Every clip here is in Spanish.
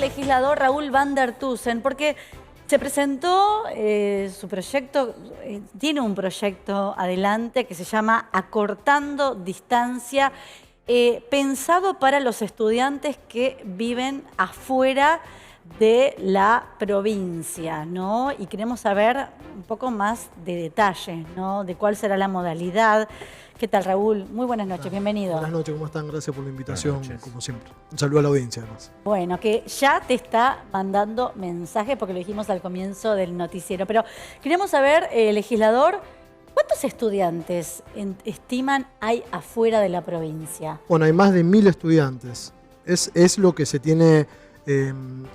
legislador Raúl van der Tussen, porque se presentó su proyecto, tiene un proyecto adelante que se llama Acortando Distancia, pensado para los estudiantes que viven afuera de la provincia, ¿no? Y queremos saber un poco más de detalles, ¿no? De cuál será la modalidad. ¿Qué tal, Raúl? Muy buenas noches, bienvenido. Buenas noches, ¿cómo están? Gracias por la invitación, como siempre. Un saludo a la audiencia, además. Bueno, que ya te está mandando mensajes, porque lo dijimos al comienzo del noticiero. Pero queremos saber, legislador, ¿cuántos estudiantes estiman hay afuera de la provincia? Bueno, hay más de 1000 estudiantes. Es lo que se tiene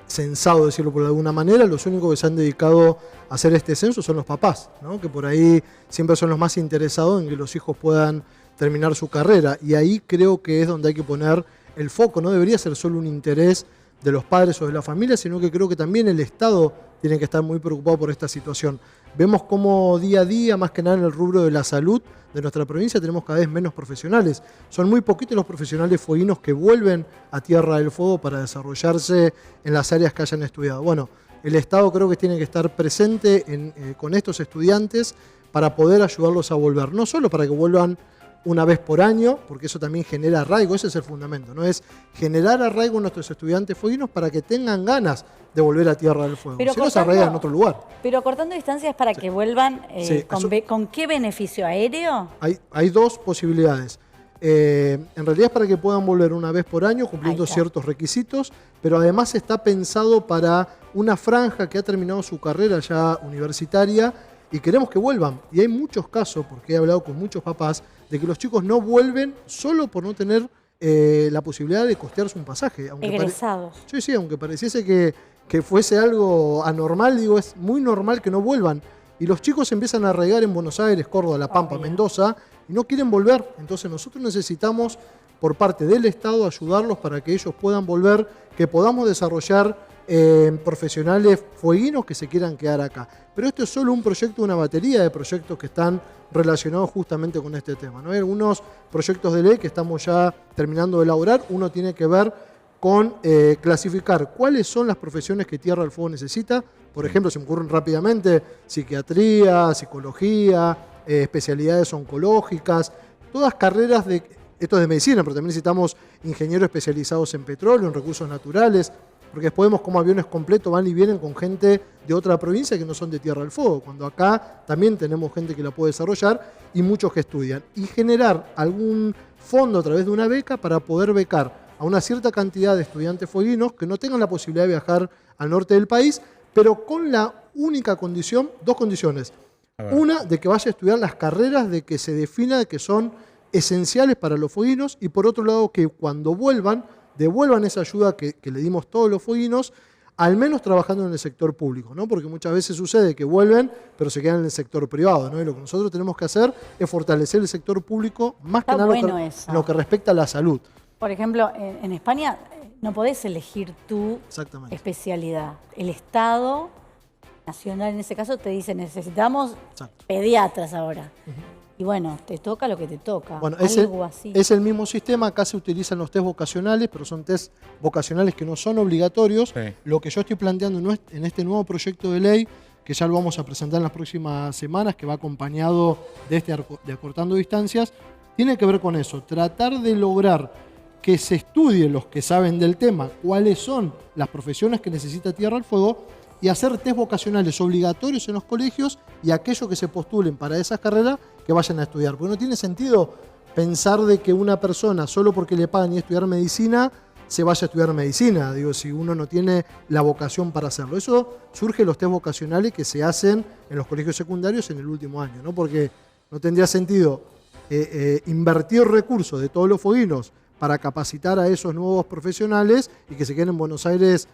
censado, decirlo por alguna manera. Los únicos que se han dedicado a hacer este censo son los papás, ¿no? Que por ahí siempre son los más interesados en que los hijos puedan terminar su carrera. Y ahí creo que es donde hay que poner el foco. No debería ser solo un interés de los padres o de la familia, sino que creo que también el Estado tiene que estar muy preocupado por esta situación. Vemos cómo día a día, más que nada en el rubro de la salud de nuestra provincia, tenemos cada vez menos profesionales. Son muy poquitos los profesionales fueguinos que vuelven a Tierra del Fuego para desarrollarse en las áreas que hayan estudiado. Bueno, el Estado creo que tiene que estar presente con estos estudiantes para poder ayudarlos a volver. No solo para que vuelvan una vez por año, porque eso también genera arraigo, ese es el fundamento, ¿no? Es generar arraigo en nuestros estudiantes fueguinos para que tengan ganas de volver a Tierra del Fuego. Pero si no, se arraigan en otro lugar. Pero acortando distancias para que vuelvan, Sí, ¿con qué beneficio aéreo? Hay dos posibilidades. En realidad es para que puedan volver una vez por año, cumpliendo ciertos requisitos, pero además está pensado para una franja que ha terminado su carrera ya universitaria y queremos que vuelvan. Y hay muchos casos, porque he hablado con muchos papás, de que los chicos no vuelven solo por no tener la posibilidad de costearse un pasaje. Egresados. Sí, aunque pareciese que fuese algo anormal, digo, es muy normal que no vuelvan. Y los chicos empiezan a arraigar en Buenos Aires, Córdoba, La Pampa, Mendoza, y no quieren volver. Entonces nosotros necesitamos, por parte del Estado, ayudarlos para que ellos puedan volver, que podamos desarrollar profesionales fueguinos que se quieran quedar acá. Pero esto es solo un proyecto, una batería de proyectos que están relacionados justamente con este tema, ¿no? Hay algunos proyectos de ley que estamos ya terminando de elaborar. Uno tiene que ver con clasificar cuáles son las profesiones que Tierra del Fuego necesita. Por ejemplo, se me ocurren rápidamente psiquiatría, psicología, especialidades oncológicas, todas carreras esto es de medicina, pero también necesitamos ingenieros especializados en petróleo, en recursos naturales, porque después vemos cómo aviones completos van y vienen con gente de otra provincia que no son de Tierra del Fuego, cuando acá también tenemos gente que la puede desarrollar y muchos que estudian. Y generar algún fondo a través de una beca para poder becar a una cierta cantidad de estudiantes fueguinos que no tengan la posibilidad de viajar al norte del país, pero con la única condición, dos condiciones. Una, de que vaya a estudiar las carreras de que se defina que son esenciales para los fueguinos, y por otro lado que cuando vuelvan, devuelvan esa ayuda que le dimos todos los fueguinos, al menos trabajando en el sector público, ¿no? Porque muchas veces sucede que vuelven, pero se quedan en el sector privado, ¿no? Y lo que nosotros tenemos que hacer es fortalecer el sector público, más que nada en lo que respecta a la salud. Por ejemplo, en España no podés elegir tu especialidad. El Estado Nacional, en ese caso, te dice, necesitamos pediatras ahora. Y bueno, te toca lo que te toca. Bueno, algo así. Es el mismo sistema. Acá se utilizan los test vocacionales, pero son test vocacionales que no son obligatorios. Sí. Lo que yo estoy planteando en este nuevo proyecto de ley, que ya lo vamos a presentar en las próximas semanas, que va acompañado de Acortando Distancias, tiene que ver con eso. Tratar de lograr que se estudie los que saben del tema, cuáles son las profesiones que necesita Tierra del Fuego, y hacer test vocacionales obligatorios en los colegios y aquellos que se postulen para esas carreras que vayan a estudiar. Porque no tiene sentido pensar de que una persona, solo porque le pagan y estudiar medicina, se vaya a estudiar medicina, digo, si uno no tiene la vocación para hacerlo. Eso surge de los test vocacionales que se hacen en los colegios secundarios en el último año, ¿no? Porque no tendría sentido invertir recursos de todos los fueguinos para capacitar a esos nuevos profesionales y que se queden en Buenos Aires,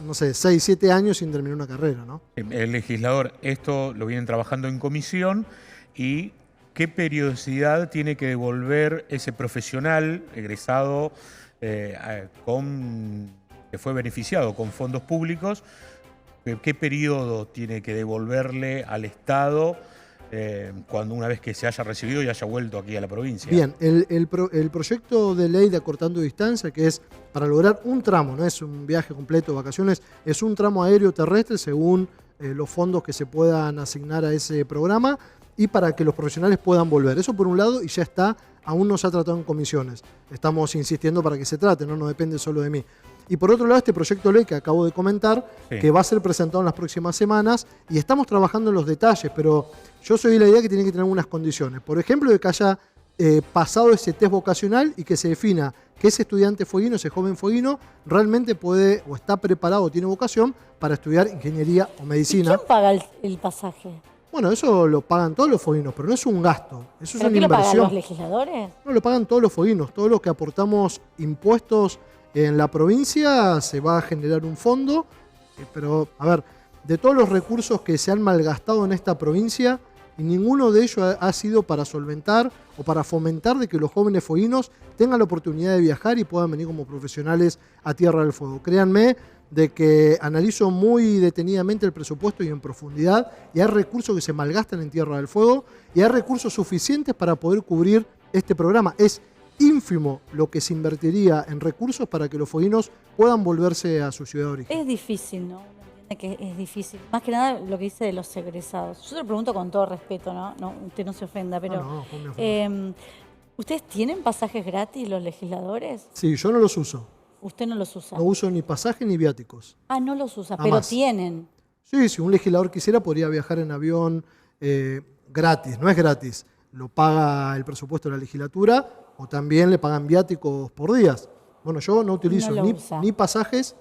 no sé, 6, 7 años sin terminar una carrera, ¿no? El legislador, esto lo vienen trabajando en comisión, y ¿qué periodicidad tiene que devolver ese profesional egresado que fue beneficiado con fondos públicos? ¿Qué periodo tiene que devolverle al Estado cuando una vez que se haya recibido y haya vuelto aquí a la provincia. Bien, el proyecto de ley de acortando distancia, que es para lograr un tramo, no es un viaje completo de vacaciones, es un tramo aéreo terrestre según los fondos que se puedan asignar a ese programa y para que los profesionales puedan volver. Eso por un lado, y ya está, aún no se ha tratado en comisiones. Estamos insistiendo para que se trate, no depende solo de mí. Y por otro lado, este proyecto de ley que acabo de comentar, Sí. que va a ser presentado en las próximas semanas, y estamos trabajando en los detalles, pero yo soy de la idea que tiene que tener unas condiciones. Por ejemplo, de que haya pasado ese test vocacional y que se defina que ese estudiante fueguino, ese joven fueguino, realmente puede o está preparado o tiene vocación para estudiar ingeniería o ¿Y medicina. quién paga el pasaje? Bueno, eso lo pagan todos los fueguinos, pero no es un gasto, eso es ¿Pero una quién lo pagan, inversión. los legisladores? No, lo pagan todos los fueguinos, todos los que aportamos impuestos en la provincia se va a generar un fondo, pero a ver, de todos los recursos que se han malgastado en esta provincia, y ninguno de ellos ha sido para solventar o para fomentar de que los jóvenes fueguinos tengan la oportunidad de viajar y puedan venir como profesionales a Tierra del Fuego. Créanme de que analizo muy detenidamente el presupuesto y en profundidad, y hay recursos que se malgastan en Tierra del Fuego y hay recursos suficientes para poder cubrir este programa. Es ínfimo lo que se invertiría en recursos para que los fueguinos puedan volverse a su ciudad de origen. Es difícil, ¿no? Uno entiende que es difícil. Más que nada lo que dice de los egresados. Yo te lo pregunto con todo respeto, ¿no? Usted no se ofenda, pero... No, no me ofendo. ¿Ustedes tienen pasajes gratis, los legisladores? Sí, yo no los uso. Usted no los usa. No uso ni pasaje ni viáticos. Ah, no los usa, Jamás. pero tienen. Sí, si un legislador quisiera podría viajar en avión gratis, no es gratis. Lo paga el presupuesto de la legislatura o también le pagan viáticos por días. Bueno, yo no utilizo No lo usa. ni pasajes,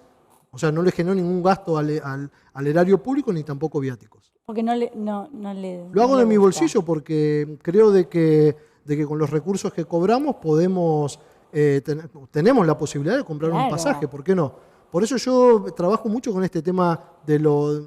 o sea, no le genero ningún gasto al erario público ni tampoco viáticos. Porque no le Lo hago no de le mi gusta. bolsillo porque creo de que con los recursos que cobramos podemos tenemos la posibilidad de comprar un Claro. pasaje, ¿por qué no? Por eso yo trabajo mucho con este tema de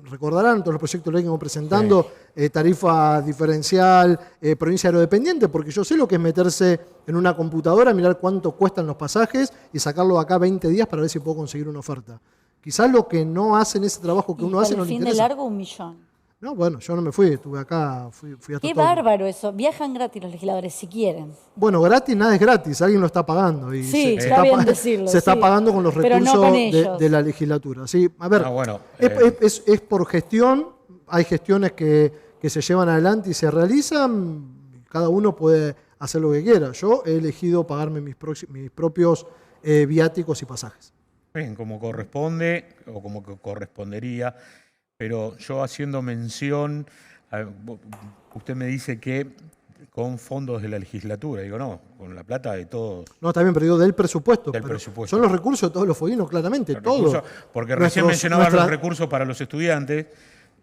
recordarán todos los proyectos de ley que vamos presentando, tarifa diferencial, provincia aerodependiente, porque yo sé lo que es meterse en una computadora, mirar cuánto cuestan los pasajes y sacarlo de acá 20 días para ver si puedo conseguir una oferta. Quizás lo que no hacen ese trabajo que Y uno por hace el no le fin de interesa. largo, 1 millón. No, bueno, yo no me fui, estuve acá, fui hasta Qué todo. bárbaro eso. Viajan gratis los legisladores, si quieren. Bueno, gratis nada es gratis, alguien lo está pagando. Y Sí, se está bien pa- decirlo, se está sí. pagando con los Pero no recursos con ellos. de la legislatura. Sí, a ver, Ah, bueno, es por gestión, hay gestiones que se llevan adelante y se realizan, cada uno puede hacer lo que quiera. Yo he elegido pagarme mis propios viáticos y pasajes. bien, como corresponde o como que correspondería, pero yo haciendo mención, usted me dice que con fondos de la legislatura, digo, no, con la plata de todos. No, está bien, pero digo del presupuesto. Del pero presupuesto. Son los recursos de todos los fueguinos, claramente, Los todos. recursos, porque recién Nuestros- mencionaba nuestra- los recursos para los estudiantes,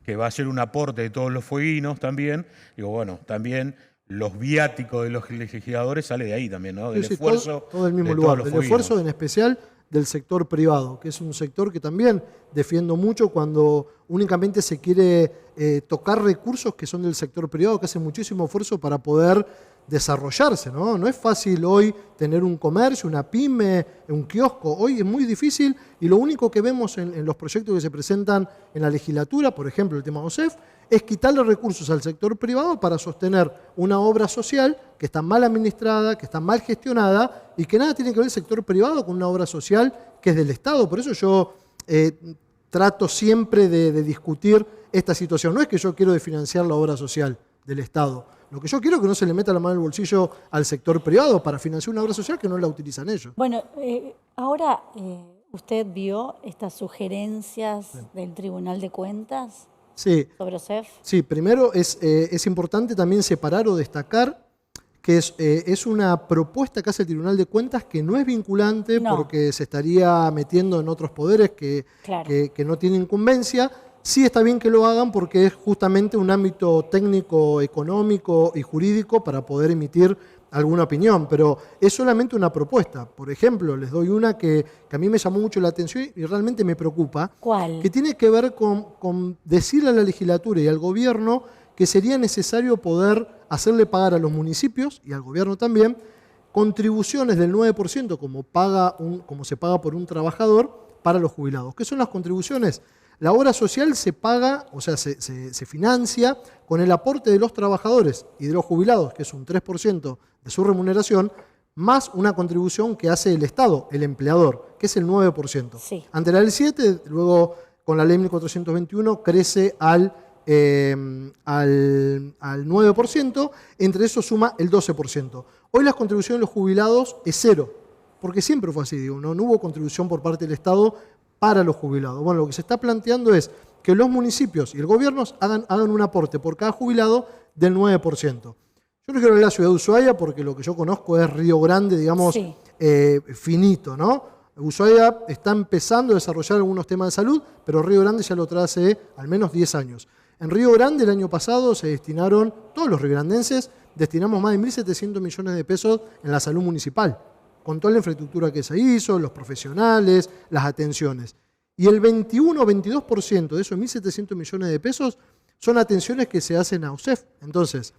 que va a ser un aporte de todos los fueguinos también. Digo, bueno, también los viáticos de los legisladores sale de ahí también, ¿no? Del Sí, sí, esfuerzo todo del mismo de lugar, todos los del fueguinos. esfuerzo en especial del sector privado, que es un sector que también defiendo mucho cuando únicamente se quiere tocar recursos que son del sector privado, que hacen muchísimo esfuerzo para poder desarrollarse, ¿no? No es fácil hoy tener un comercio, una pyme, un kiosco, hoy es muy difícil y lo único que vemos en los proyectos que se presentan en la legislatura, por ejemplo el tema OSEF, es quitarle recursos al sector privado para sostener una obra social que está mal administrada, que está mal gestionada y que nada tiene que ver el sector privado con una obra social que es del Estado. Por eso yo trato siempre de discutir esta situación. No es que yo quiero desfinanciar la obra social del Estado. Lo que yo quiero es que no se le meta la mano en el bolsillo al sector privado para financiar una obra social que no la utilizan ellos. Bueno, ahora usted vio estas sugerencias del Tribunal de Cuentas Sí, sobre OSEF. sí, primero es importante también separar o destacar que es una propuesta que hace el Tribunal de Cuentas que no es vinculante No. porque se estaría metiendo en otros poderes Claro. que no tienen incumbencia. Sí está bien que lo hagan porque es justamente un ámbito técnico, económico y jurídico para poder emitir alguna opinión, pero es solamente una propuesta. Por ejemplo, les doy una que a mí me llamó mucho la atención y realmente me preocupa, ¿Cuál? que tiene que ver con decirle a la legislatura y al gobierno que sería necesario poder hacerle pagar a los municipios y al gobierno también contribuciones del 9% como se paga por un trabajador para los jubilados. ¿Qué son las contribuciones? La obra social se paga, o sea, se financia con el aporte de los trabajadores y de los jubilados, que es un 3% de su remuneración, más una contribución que hace el Estado, el empleador, que es el 9%. Sí. Ante la ley 7, luego con la ley 1421 crece al 9%, entre eso suma el 12%. Hoy las contribuciones de los jubilados es cero, porque siempre fue así, digo, no hubo contribución por parte del Estado para los jubilados. Bueno, lo que se está planteando es que los municipios y el gobierno hagan un aporte por cada jubilado del 9%. Yo no quiero hablar de la ciudad de Ushuaia porque lo que yo conozco es Río Grande, digamos, Sí. finito, ¿no? Ushuaia está empezando a desarrollar algunos temas de salud, pero Río Grande ya lo trae hace al menos 10 años. En Río Grande el año pasado se destinaron, todos los riograndenses, destinamos más de 1.700 millones de pesos en la salud municipal, con toda la infraestructura que se hizo, los profesionales, las atenciones. Y el 21 o 22% de esos 1.700 millones de pesos son atenciones que se hacen a OSEF. Entonces,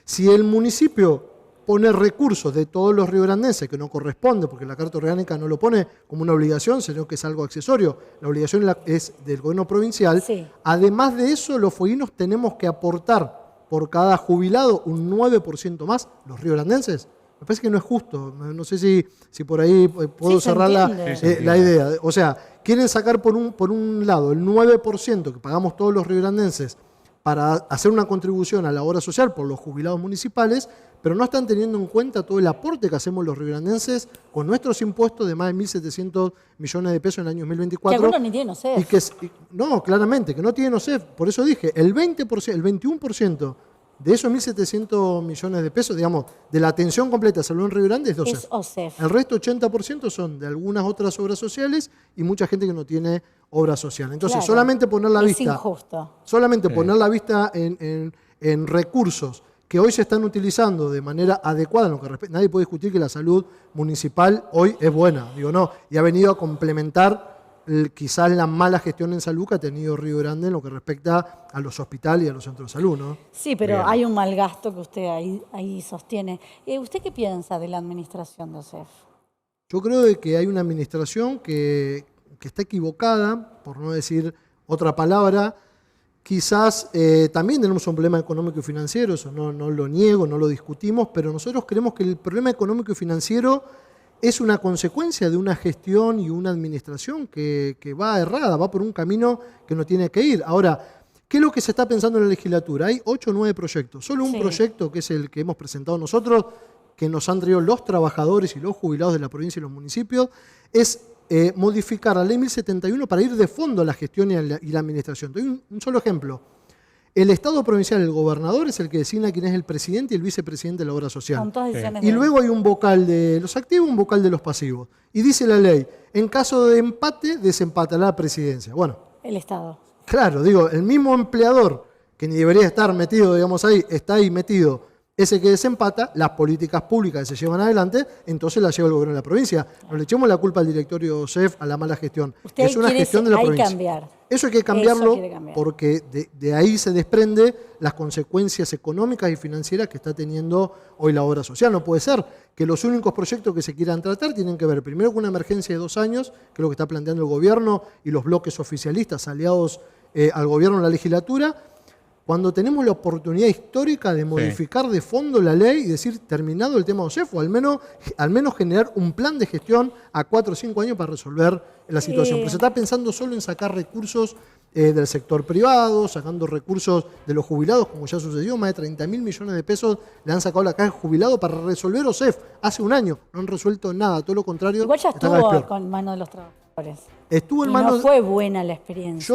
si el municipio pone recursos de todos los riograndenses, que no corresponde, porque la Carta Orgánica no lo pone como una obligación, sino que es algo accesorio, la obligación es del gobierno provincial, Sí. además de eso, los fueguinos tenemos que aportar por cada jubilado un 9% más, los riograndenses. Me parece que no es justo, no sé si por ahí puedo Sí, se cerrar entiende. la idea. O sea, quieren sacar por un lado el 9% que pagamos todos los riograndenses para hacer una contribución a la obra social por los jubilados municipales, pero no están teniendo en cuenta todo el aporte que hacemos los riograndenses con nuestros impuestos de más de 1.700 millones de pesos en el año 2024. Que algunos ni tienen OSEF. No, claramente, que no tienen OSEF. Por eso dije, el 21% de esos 1.700 millones de pesos, digamos, de la atención completa de salud en Río Grande es de OSEF. Es OSEF. El resto, 80%, son de algunas otras obras sociales y mucha gente que no tiene obra social. Entonces, Claro. solamente poner la Es vista... injusto. Solamente poner la vista en recursos que hoy se están utilizando de manera adecuada, en lo que nadie puede discutir que la salud municipal hoy es buena, digo no, y ha venido a complementar quizás la mala gestión en salud que ha tenido Río Grande en lo que respecta a los hospitales y a los centros de salud, ¿no? Sí, pero Bien. hay un mal gasto que usted ahí sostiene. ¿Usted qué piensa de la administración de OSEF? Yo creo de que hay una administración que está equivocada, por no decir otra palabra. Quizás también tenemos un problema económico y financiero, eso no lo niego, no lo discutimos, pero nosotros creemos que el problema económico y financiero es una consecuencia de una gestión y una administración que va errada, va por un camino que no tiene que ir. Ahora, ¿qué es lo que se está pensando en la legislatura? Hay 8 o 9 proyectos. Solo un Sí. proyecto, que es el que hemos presentado nosotros, que nos han traído los trabajadores y los jubilados de la provincia y los municipios, es modificar la ley 1071 para ir de fondo a la gestión y la administración. Te doy un solo ejemplo. El Estado provincial, el gobernador, es el que designa quién es el presidente y el vicepresidente de la obra social. Con todas decisiones Y de- luego hay un vocal de los activos, un vocal de los pasivos. Y dice la ley, en caso de empate, desempatará la presidencia. Bueno, el Estado. claro, digo, el mismo empleador, que ni debería estar metido, digamos, ahí, está ahí metido, ese que desempata, las políticas públicas que se llevan adelante, entonces las lleva el gobierno de la provincia. No le echemos la culpa al directorio OSEF a la mala gestión. Usted Es una quiere gestión de la ahí provincia. cambiar. Eso hay que cambiarlo quiere cambiar. porque de ahí se desprende las consecuencias económicas y financieras que está teniendo hoy la obra social. No puede ser que los únicos proyectos que se quieran tratar tienen que ver primero con una emergencia de 2 años, que es lo que está planteando el gobierno y los bloques oficialistas aliados al gobierno en la legislatura, cuando tenemos la oportunidad histórica de modificar de fondo la ley y decir, terminado el tema de OSEF, o al menos generar un plan de gestión a 4 o 5 años para resolver la situación. Pero se está pensando solo en sacar recursos del sector privado, sacando recursos de los jubilados, como ya sucedió, más de 30.000 millones de pesos le han sacado a la caja de jubilados para resolver OSEF. Hace un año no han resuelto nada, todo lo contrario. Igual ya está cada vez estuvo peor. con mano de los trabajadores. Estuvo en Y manos no fue buena la experiencia.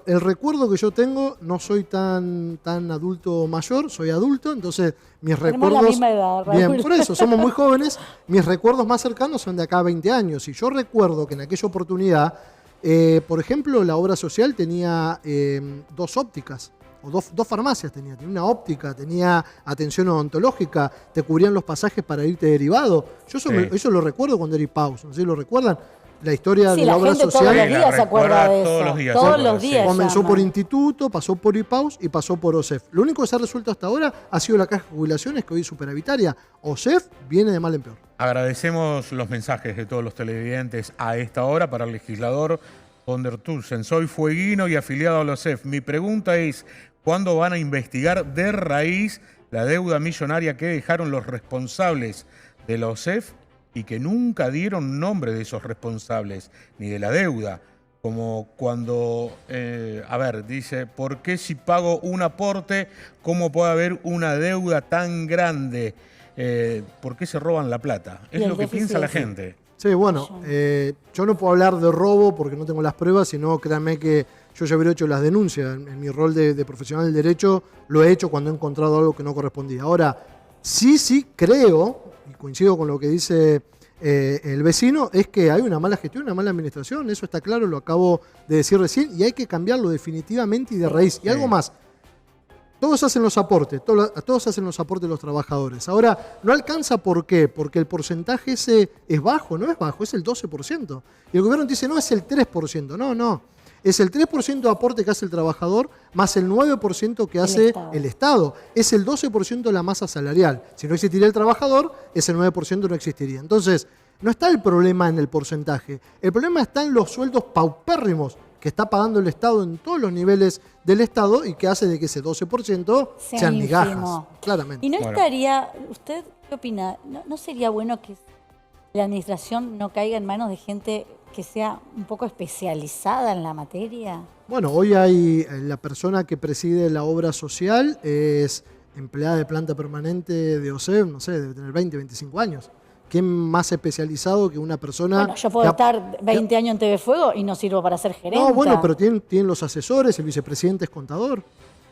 el recuerdo que yo tengo, no soy tan adulto mayor, soy adulto, entonces mis Tenemos recuerdos... la misma edad, Raúl. Bien, por eso, somos muy jóvenes, mis recuerdos más cercanos son de acá a 20 años, y yo recuerdo que en aquella oportunidad, por ejemplo, la obra social tenía 2 ópticas, o dos farmacias tenía una óptica, tenía atención odontológica, te cubrían los pasajes para irte derivado. Yo eso lo recuerdo cuando era IPAUS, no sé si lo recuerdan. La historia Sí, de la la obra gente social todos los Sí, la días se acuerda de eso. todos los días se Todos acuerda, los sí. días comenzó llaman. por instituto, pasó por IPAUS y pasó por OSEF. Lo único que se ha resuelto hasta ahora ha sido la caja de jubilaciones, que hoy es superavitaria. OSEF viene de mal en peor. Agradecemos los mensajes de todos los televidentes a esta hora para el legislador von der Tusen, soy fueguino y afiliado a la OSEF. Mi pregunta es, ¿cuándo van a investigar de raíz la deuda millonaria que dejaron los responsables de la OSEF y que nunca dieron nombre de esos responsables, ni de la deuda? Como cuando, dice, ¿por qué si pago un aporte, cómo puede haber una deuda tan grande? ¿Por qué se roban la plata? Es lo que piensa la gente. Sí, bueno, yo no puedo hablar de robo porque no tengo las pruebas, sino créanme que yo ya hubiera hecho las denuncias. En mi rol de profesional del derecho lo he hecho cuando he encontrado algo que no correspondía. Ahora, sí creo, y coincido con lo que dice el vecino, es que hay una mala gestión, una mala administración, eso está claro, lo acabo de decir recién, y hay que cambiarlo definitivamente y de raíz. Y algo más. Todos hacen los aportes, todos hacen los aportes los trabajadores. Ahora, no alcanza, ¿por qué? Porque el porcentaje ese es bajo, no es bajo, es el 12%. Y el gobierno dice, no, es el 3%. No. Es el 3% de aporte que hace el trabajador más el 9% que hace el Estado. Es el 12% la masa salarial. Si no existiría el trabajador, ese 9% no existiría. Entonces, no está el problema en el porcentaje. El problema está en los sueldos paupérrimos que está pagando el Estado en todos los niveles del Estado y que hace de que ese 12% sean migajas, claramente. Y no estaría, ¿usted qué opina? ¿No sería bueno que la administración no caiga en manos de gente que sea un poco especializada en la materia? Bueno, hoy hay la persona que preside la obra social, es empleada de planta permanente de OSEF, no sé, debe tener 20, 25 años. ¿Quién más especializado que una persona? Bueno, yo puedo estar 20 años en TV Fuego y no sirvo para ser gerente. No, bueno, pero tienen los asesores, el vicepresidente es contador,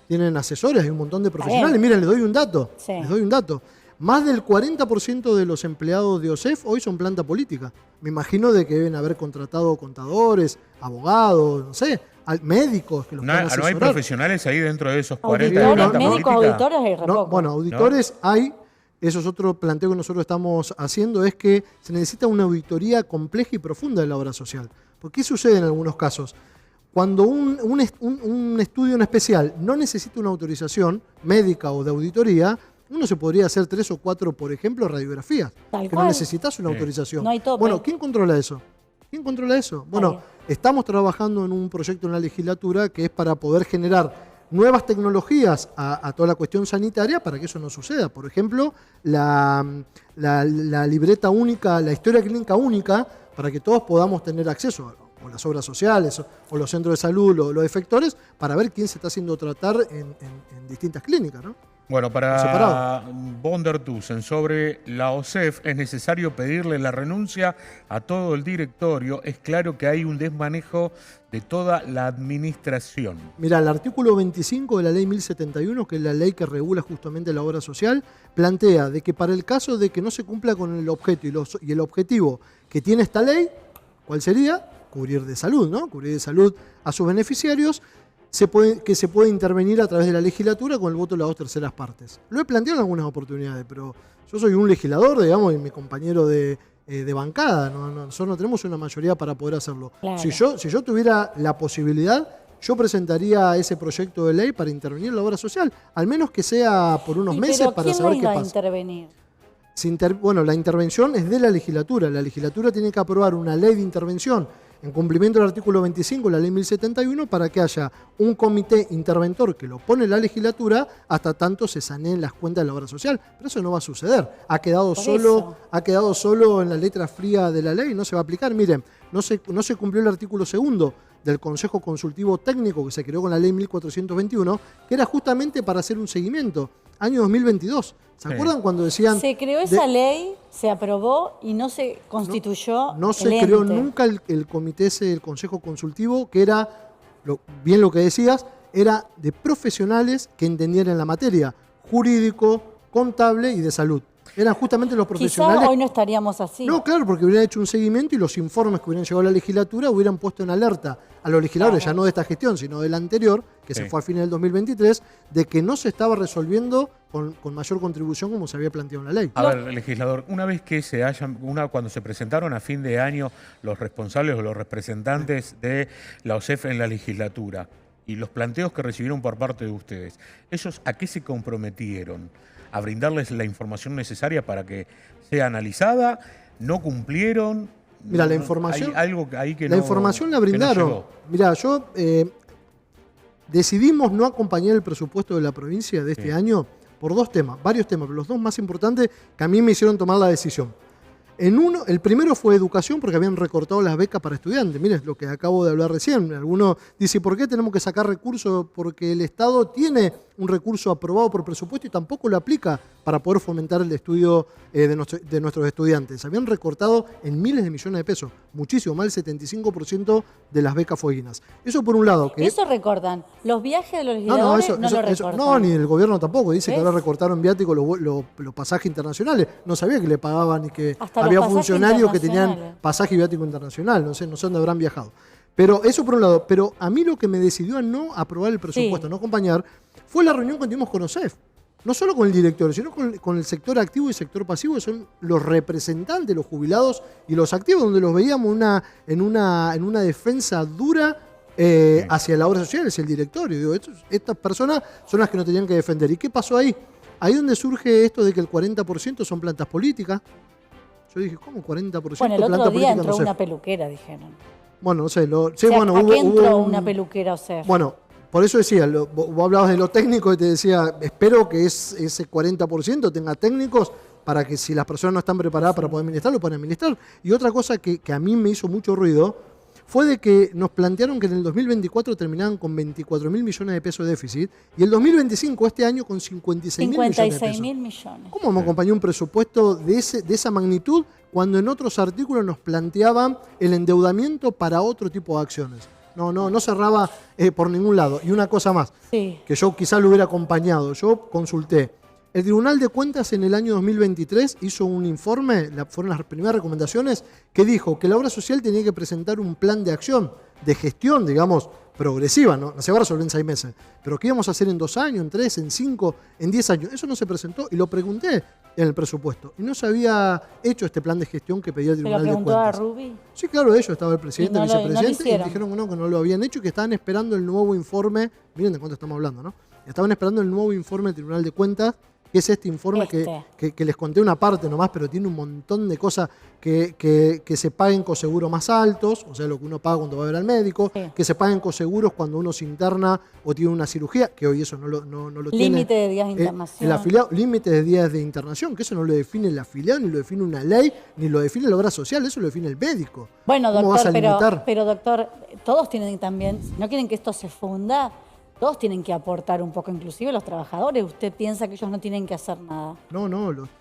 tienen asesores, hay un montón de profesionales. Miren, les doy un dato, Más del 40% de los empleados de OSEF hoy son planta política. Me imagino de que deben haber contratado contadores, abogados, no sé, médicos que los puedan asesorar. ¿No hay profesionales ahí dentro de esos 40? Auditores, médicos, auditores hay re poco. Bueno, auditores hay. Eso es otro planteo que nosotros estamos haciendo, es que se necesita una auditoría compleja y profunda de la obra social. ¿Por qué sucede en algunos casos? Cuando un estudio en especial no necesita una autorización médica o de auditoría, uno se podría hacer 3 o 4, por ejemplo, radiografías, que no necesitas una autorización. No hay tope. Bueno, ¿quién controla eso? Bueno, estamos trabajando en un proyecto en la legislatura que es para poder generar nuevas tecnologías a toda la cuestión sanitaria para que eso no suceda. Por ejemplo, la libreta única, la historia clínica única, para que todos podamos tener acceso, o las obras sociales, o los centros de salud, los efectores, para ver quién se está haciendo tratar en distintas clínicas, ¿no? Bueno, para von der Tusen, sobre la OSEF, es necesario pedirle la renuncia a todo el directorio. Es claro que hay un desmanejo de toda la administración. Mira, el artículo 25 de la ley 1071, que es la ley que regula justamente la obra social, plantea de que para el caso de que no se cumpla con el objeto y el objetivo que tiene esta ley, ¿cuál sería? Cubrir de salud, ¿no? Cubrir de salud a sus beneficiarios, que se puede intervenir a través de la legislatura con el voto de las 2/3 partes. Lo he planteado en algunas oportunidades, pero yo soy un legislador, digamos, y mi compañero de bancada. Nosotros no tenemos una mayoría para poder hacerlo. Claro. Si yo tuviera la posibilidad, yo presentaría ese proyecto de ley para intervenir en la obra social, al menos que sea por unos meses para saber qué pasa. Intervenir? Bueno, la intervención es de la legislatura. La legislatura tiene que aprobar una ley de intervención en cumplimiento del artículo 25 de la ley 1071 para que haya un comité interventor que lo pone la legislatura hasta tanto se saneen las cuentas de la obra social. Pero eso no va a suceder. Ha quedado solo en la letra fría de la ley y no se va a aplicar. Miren, no se cumplió el artículo 2 del Consejo Consultivo Técnico que se creó con la ley 1421, que era justamente para hacer un seguimiento. Año 2022. ¿Se acuerdan cuando decían? Se creó esa ley, se aprobó y no se constituyó. No se creó nunca el comité ese, el Consejo Consultivo, que era, bien lo que decías, era de profesionales que entendían en la materia, jurídico, contable y de salud. Eran justamente los profesionales. Quizá hoy no estaríamos así. No, claro, porque hubieran hecho un seguimiento y los informes que hubieran llegado a la legislatura hubieran puesto en alerta a los legisladores, ya no de esta gestión, sino de la anterior, que se fue a fines del 2023, de que no se estaba resolviendo con mayor contribución como se había planteado en la ley. A ver, legislador, una vez que cuando se presentaron a fin de año los responsables o los representantes de la OSEF en la legislatura y los planteos que recibieron por parte de ustedes, ¿ellos a qué se comprometieron? ¿A brindarles la información necesaria para que sea analizada? ¿No cumplieron? Mira, la información, hay algo ahí que la no, información la que no brindaron. llegó. Mira, yo decidimos no acompañar el presupuesto de la provincia de este año por dos temas, varios temas, pero los dos más importantes que a mí me hicieron tomar la decisión. El primero fue educación, porque habían recortado las becas para estudiantes. Miren lo que acabo de hablar recién. Alguno dice, ¿por qué tenemos que sacar recursos? Porque el Estado tiene un recurso aprobado por presupuesto y tampoco lo aplica para poder fomentar el estudio de nuestros estudiantes. Habían recortado en miles de millones de pesos, muchísimo, más del 75% de las becas fueguinas. Eso por un lado. Que eso recortan. Los viajes de los legisladores no lo recortan. No, ni el gobierno tampoco. Dice ¿Ves? que ahora recortaron viáticos los pasajes internacionales. No sabía que le pagaban y que Hasta había los pasajes funcionarios que tenían internacionales. pasaje y viático internacional. No sé dónde habrán viajado. Pero eso por un lado. Pero a mí lo que me decidió a no aprobar el presupuesto, no acompañar, fue la reunión que tuvimos con OSEF. No solo con el directorio, sino con el sector activo y sector pasivo, que son los representantes, los jubilados y los activos, donde los veíamos en una defensa dura hacia la obra social, hacia el directorio. Digo, estas personas son las que nos tenían que defender. ¿Y qué pasó ahí? Ahí donde surge esto de que el 40% son plantas políticas. Yo dije, ¿cómo 40% Bueno, el planta otro día política? entró No sé. una peluquera, dijeron. Bueno, no sé. O sea, Bueno, ¿a qué entró hubo una peluquera o sea? Bueno, por eso decía, vos hablabas de lo técnico y te decía, espero que ese 40% tenga técnicos para que si las personas no están preparadas para poder administrar, lo puedan administrar. Y otra cosa que a mí me hizo mucho ruido fue de que nos plantearon que en el 2024 terminaban con 24.000 millones de pesos de déficit y el 2025, este año, con 56.000 millones de pesos. 56.000 millones. ¿Cómo me acompañó un presupuesto de esa magnitud cuando en otros artículos nos planteaban el endeudamiento para otro tipo de acciones? No cerraba por ningún lado. Y una cosa más, Sí. que yo quizás lo hubiera acompañado. Yo consulté. El Tribunal de Cuentas en el año 2023 hizo un informe, fueron las primeras recomendaciones, que dijo que la obra social tenía que presentar un plan de acción, de gestión, digamos, progresiva, no se va a resolver en 6 meses, pero ¿qué íbamos a hacer en 2 años, en 3, en 5, en 10 años? Eso no se presentó y lo pregunté en el presupuesto. Y no se había hecho este plan de gestión que pedía el ¿Se lo Tribunal de preguntó a Cuentas. Rubí? Sí, claro, ellos, estaba el presidente, Y el no lo vicepresidente, y hicieron. dijeron que no lo habían hecho y que estaban esperando el nuevo informe. Miren de cuánto estamos hablando, ¿no? Estaban esperando el nuevo informe del Tribunal de Cuentas, que es este informe que les conté una parte nomás, pero tiene un montón de cosas que se paguen coseguros más altos, o sea, lo que uno paga cuando va a ver al médico, Sí. que se paguen coseguros cuando uno se interna o tiene una cirugía, que hoy eso no lo tiene. Límite de días de internación. El afiliado, límite de días de internación, que eso no lo define el afiliado, ni lo define una ley, ni lo define la obra social, eso lo define el médico. Bueno, ¿Cómo vas a doctor, limitar? pero doctor, todos tienen también, si no quieren que esto se funda, todos tienen que aportar un poco, inclusive los trabajadores. ¿Usted piensa que ellos no tienen que hacer nada? No,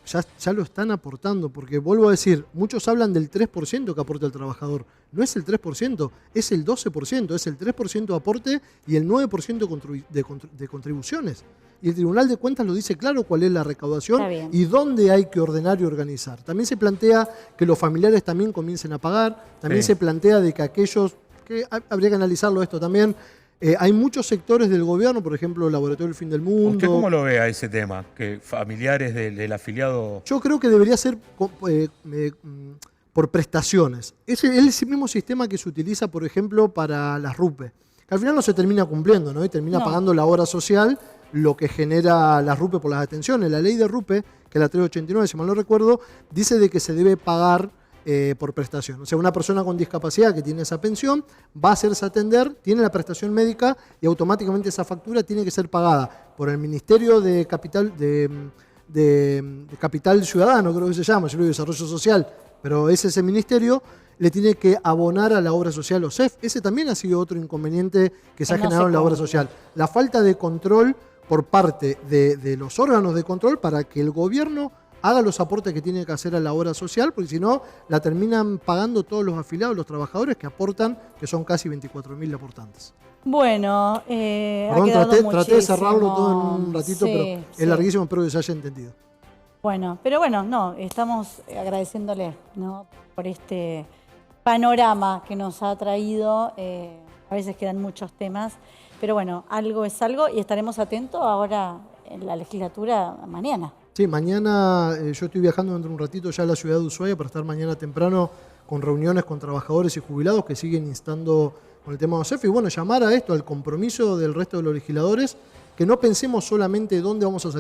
ya lo están aportando, porque vuelvo a decir, muchos hablan del 3% que aporta el trabajador. No es el 3%, es el 12%, es el 3% de aporte y el 9% de contribuciones. Y el Tribunal de Cuentas lo dice claro cuál es la recaudación Está bien. y dónde hay que ordenar y organizar. También se plantea que los familiares también comiencen a pagar, también Sí. se plantea de que aquellos, que habría que analizarlo esto también, hay muchos sectores del gobierno, por ejemplo, el Laboratorio del Fin del Mundo. ¿Usted cómo lo ve a ese tema? Que familiares del afiliado... Yo creo que debería ser por prestaciones. Es el mismo sistema que se utiliza, por ejemplo, para las RUPE, que al final no se termina cumpliendo, ¿no? Y termina No. pagando la obra social lo que genera las RUPE por las atenciones. La ley de RUPE, que es la 389, si mal no recuerdo, dice de que se debe pagar por prestación. O sea, una persona con discapacidad que tiene esa pensión va a hacerse atender, tiene la prestación médica y automáticamente esa factura tiene que ser pagada por el Ministerio de Capital Capital Ciudadano, creo que se llama, yo creo que Desarrollo Social, pero es ese ministerio, le tiene que abonar a la obra social OSEF. Ese también ha sido otro inconveniente que se ha Que no generado se en la obra cumple. social. La falta de control por parte de los órganos de control para que el gobierno haga los aportes que tiene que hacer a la obra social, porque si no, la terminan pagando todos los afiliados, los trabajadores que aportan, que son casi 24.000 aportantes. Bueno, Perdón, ha quedado traté de muchísimo. cerrarlo todo en un ratito, Sí, pero sí. es larguísimo, espero que se haya entendido. Bueno, pero bueno, no, estamos agradeciéndole, ¿no?, por este panorama que nos ha traído. A veces quedan muchos temas, pero bueno, algo es algo y estaremos atentos ahora en la legislatura mañana. Sí, mañana yo estoy viajando dentro de un ratito ya a la ciudad de Ushuaia para estar mañana temprano con reuniones con trabajadores y jubilados que siguen instando con el tema de OSEF y bueno, llamar a esto, al compromiso del resto de los legisladores, que no pensemos solamente dónde vamos a sacar